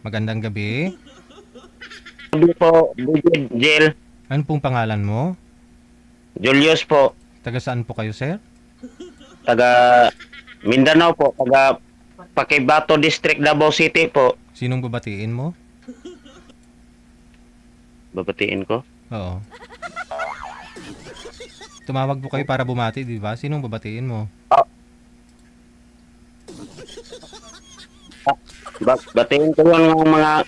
Magandang gabi. Sabi po, DJ Jill, Ano pong pangalan mo? Julius po, Taga saan po kayo, sir? taga Mindanao po, taga Paquibato District, Davao City po. Sinong babatiin mo? Babatiin ko. Oo. Tumawag po kayo para bumati, di ba? Sinong babatiin mo? Ah, batiin ko yung mga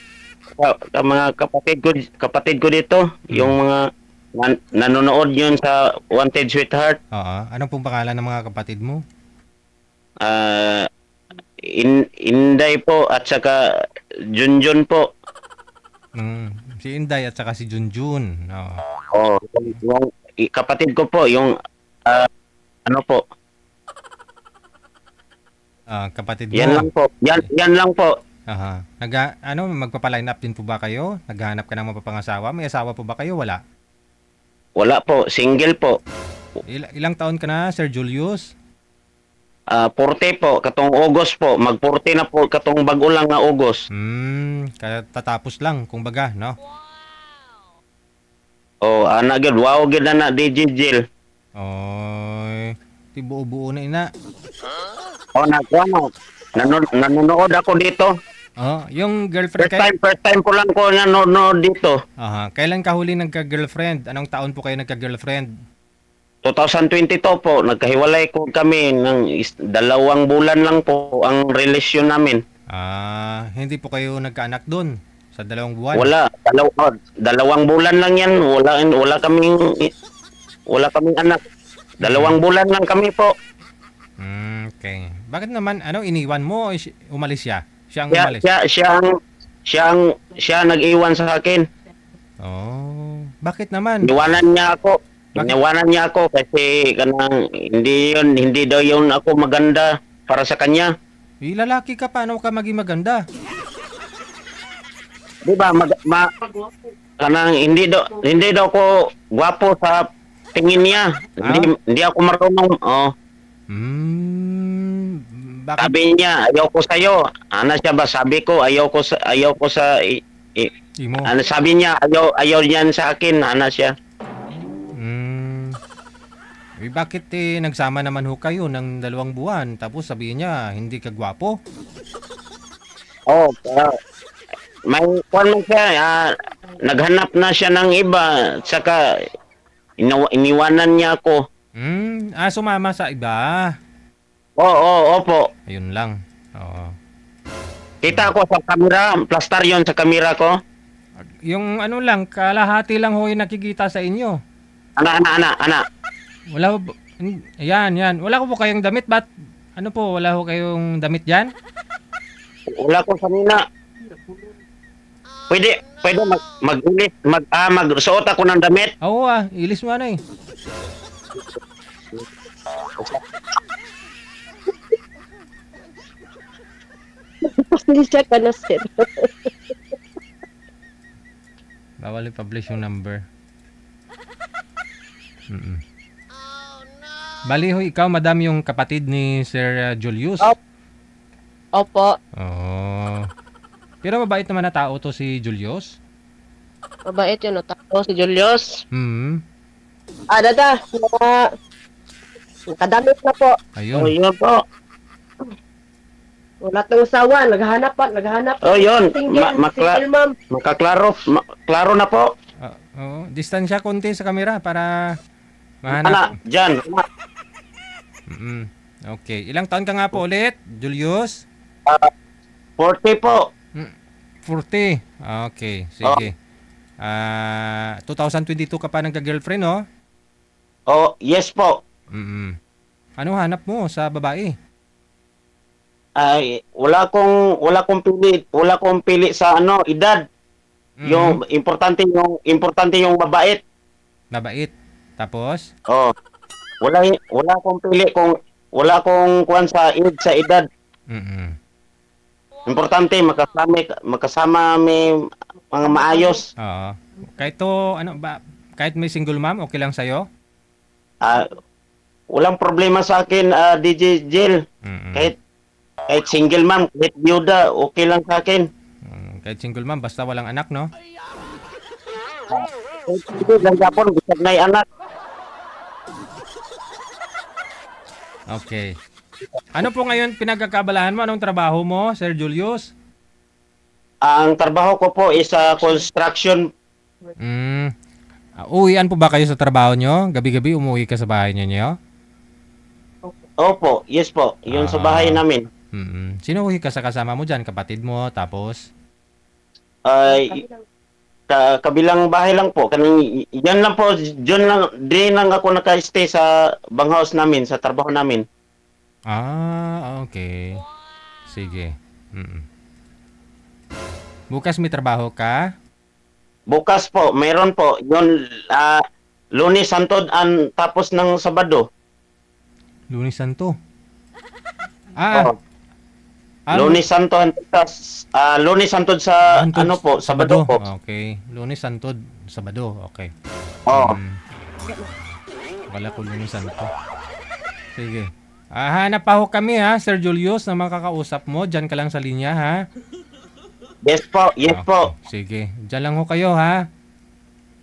kapatid ko dito, yung mga nanonood yun sa Wanted Sweetheart. Oo. Anong pong pangalan ng mga kapatid mo? Ah, Inday po at saka Junjun po. Si Inday at saka si Junjun. Oo. Oh, yung kapatid ko po, yung ano po. Kapatid mo. Yan lang po. Yan lang po. Aha. Magpapa-line up din po ba kayo? Naghahanap ka ng mapapangasawa? May asawa po ba kayo? Wala. Wala po, single po. Ilang taon ka na, Sir Julius? 40 po, katong August po. Mag-40 na po, katong bago lang nga August. Katatapos lang, kumbaga, no? Oh, ana gid, wow gid na DJ Jill. Oy, ti buo-buo na ina. Oh, nanonood ako dito. Oh, yung girlfriend First time ko lang ko nanonood dito. Aha, kailan ka huli nagka-girlfriend? Anong taon po kayo nagka-girlfriend? 2022 po, nagkahiwalay ko kami ng 2 bulan lang po ang relasyon namin. Hindi po kayo nagkaanak doon sa 2 buwan. Wala, 2 bulan lang yan. Wala kaming anak. 2 bulan lang kami po. Okay. Bakit naman iniwan mo o umalis siya? Siya ang Siya, umalis. siya nag-iwan sa akin. Oh, bakit naman? Iniwanan niya ako. Bakit? Iniwanan niya ako kasi kanang hindi daw yun ako maganda para sa kanya. Lalaki ka, paano ka maging maganda? Di ba? Kanang hindi daw ko gwapo sa tingin niya. Hindi ako marunong. Oh. Bakit? Sabi niya, ayaw ko sa iyo. Ano siya ba? Sabi ko, ayaw ko sa Imo. ano sabi niya, ayaw niyan sa akin. Ano siya? Bakit nagsama naman ho kayo ng 2 buwan tapos sabihin niya hindi ka gwapo? Oh, may kwan man siya, naghanap na siya ng iba, saka iniwanan niya ako. Sumama sa iba. Opo. Ayun lang. Oo. Kita ko sa camera, plastar yon sa camera ko. Yung lang, kalahati lang ho yung nakikita sa inyo. Ana. Wala ho, yan. Wala ko po kayong damit, ba't wala ho kayong damit dyan? Wala ko kanina. Pwede magsuot ako ng damit. Oo ilis mo eh. Pasensya ka na, sir. Bawal i-publish yung number. Bali ho, ikaw, madam, yung kapatid ni Sir Julius. Opo. Oo. Pero mabait naman na tao to si Julius. Mabait yun, o. Tapos si Julius. Dada. Nakadamit na po. Ayun. Yun po. Wala tong usawa. Naghahanap. Yun. Single ma'am. Klaro na po. Distansya konti sa kamera para Ana, mahanap. dyan. Okay. Ilang taon ka nga po ulit, Julius? 40 po. 40. Okay, sige. 2022 ka pa nagka-girlfriend, no? Oh, yes po. Ano hanap mo sa babae? Ay, wala kong pili sa edad. Yung importante yung mabait. Mabait. Tapos? Oh. Wala akong pili kung wala akong kuan sa edad. Importante makasama may mga maayos. Oo. Kahit may single mom, okay lang sa'yo? Walang problema sa akin, DJ Jill. Kahit single mom, kahit byuda, okay lang sa akin. Kahit single mom, basta walang anak, no? Ito lang Japon, bisag na anak. Okay. Ano po ngayon pinagkakabalahan mo? Anong trabaho mo, Sir Julius? Ang trabaho ko po is construction. Uwian po ba kayo sa trabaho nyo? Gabi-gabi umuwi ka sa bahay niyo? Opo, yes po. Yun sa bahay namin. Sino uwi ka sa kasama mo dyan? Kapatid mo, tapos? Ay, kabilang bahay lang po. Yan lang po, dyan lang, din lang ako naka-stay sa banghouse namin, sa trabaho namin. Okay. Sige. Bukas may trabaho ka? Bukas po, mayroon po. Yun, Lunes, Santod, tapos ng Sabado. Lunes Santo. Oh. Lunes Santo, Lunes Santod sa, Sabado po. Okay. Lunes Santod, Sabado. Okay. Oh. Wala ko Lunes Santo. Sige. Hanap pa ho kami ha, Sir Julius, na makakausap mo. Diyan ka lang sa linya ha. Yes po, yes po. Sige. Diyan lang ho kayo ha.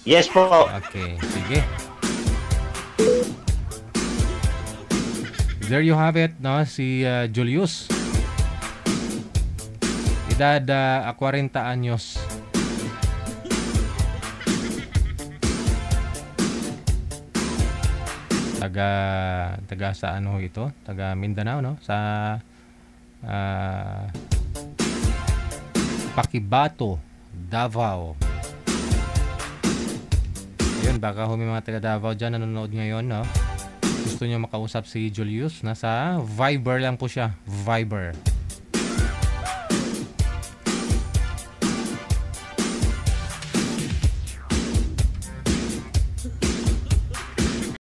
Yes po. Okay, sige. There you have it, no? Si Julius. Edad 40 anyos. Taga sa ano ito? Taga Mindanao, no? Sa Paquibato, Davao. Ayun, baka may mga taga Davao dyan nanonood ngayon, no? Gusto nyo makausap si Julius, nasa Viber lang po siya. Viber.